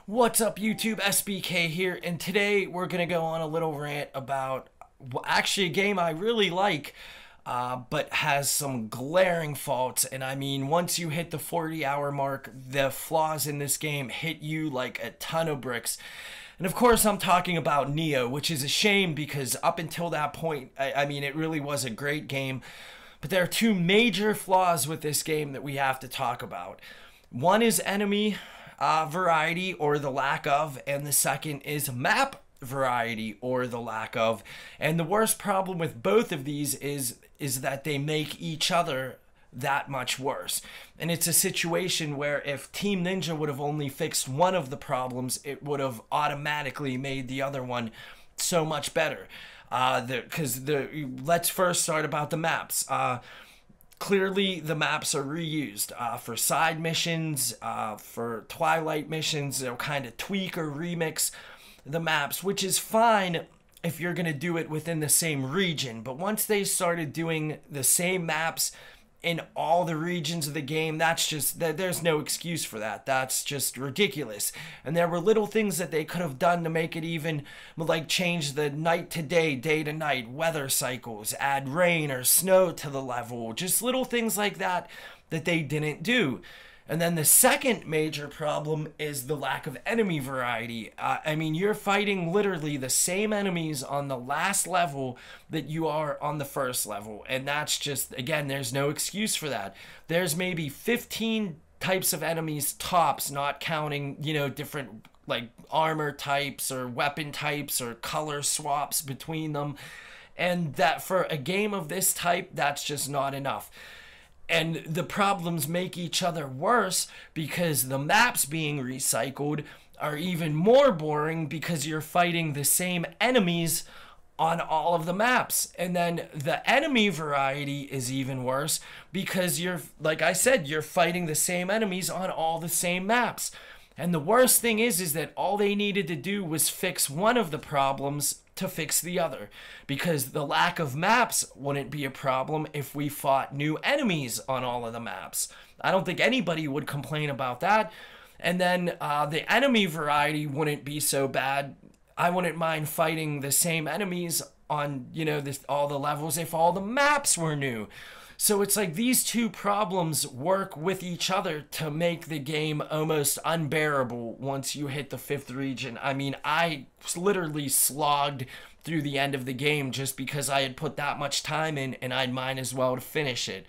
What's up YouTube, SBK here, and today we're going to go on a little rant about actually a game I really like, but has some glaring faults. And I mean, once you hit the 40-hour mark, the flaws in this game hit you like a ton of bricks. And of course I'm talking about Nioh, which is a shame because up until that point, I mean, it really was a great game. But there are two major flaws with this game that we have to talk about. One is enemy variety or the lack of, and the second is map variety or the lack of. And the worst problem with both of these is that they make each other that much worse. And it's a situation where if Team Ninja would have only fixed one of the problems, it would have automatically made the other one so much better. Let's first start about the maps. Clearly, the maps are reused for side missions, for Twilight missions. They'll kind of tweak or remix the maps, which is fine if you're going to do it within the same region. But once they started doing the same maps in all the regions of the game, there's no excuse for that. That's just ridiculous. And there were little things that they could have done to make it even, like change the night to day, day to night, weather cycles, add rain or snow to the level, just little things like that that they didn't do. And then the second major problem is the lack of enemy variety. I mean, you're fighting literally the same enemies on the last level that you are on the first level. And that's just, again, there's no excuse for that. There's maybe 15 types of enemies tops, not counting, you know, different like armor types or weapon types or color swaps between them. And that for a game of this type, that's just not enough. And the problems make each other worse because the maps being recycled are even more boring because you're fighting the same enemies on all of the maps. And then the enemy variety is even worse because you're, like I said, you're fighting the same enemies on all the same maps. And the worst thing is that all they needed to do was fix one of the problems to fix the other, because the lack of maps wouldn't be a problem if we fought new enemies on all of the maps. I don't think anybody would complain about that. And then the enemy variety wouldn't be so bad. I wouldn't mind fighting the same enemies on, you know, all the levels if all the maps were new. So it's like these two problems work with each other to make the game almost unbearable once you hit the 5th region. I mean, I literally slogged through the end of the game just because I had put that much time in and I might as well to finish it.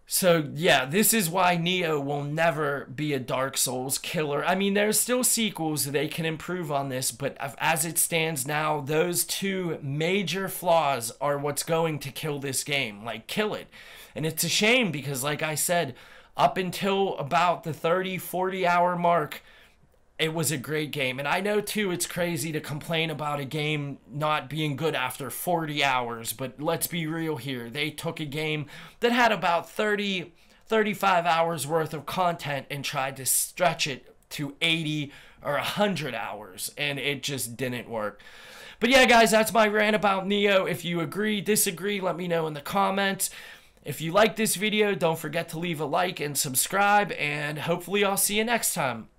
So yeah, this is why Nioh will never be a Dark Souls killer. I mean, there's still sequels, they can improve on this, but as it stands now, those two major flaws are what's going to kill this game. Like, kill it. And it's a shame because, like I said, up until about the 30-40 hour mark, it was a great game. And I know too, it's crazy to complain about a game not being good after 40 hours, but let's be real here. They took a game that had about 35 hours worth of content and tried to stretch it to 80 or 100 hours, and it just didn't work. But yeah, guys, that's my rant about Nioh. If you agree, disagree, let me know in the comments. If you like this video, don't forget to leave a like and subscribe, and hopefully I'll see you next time.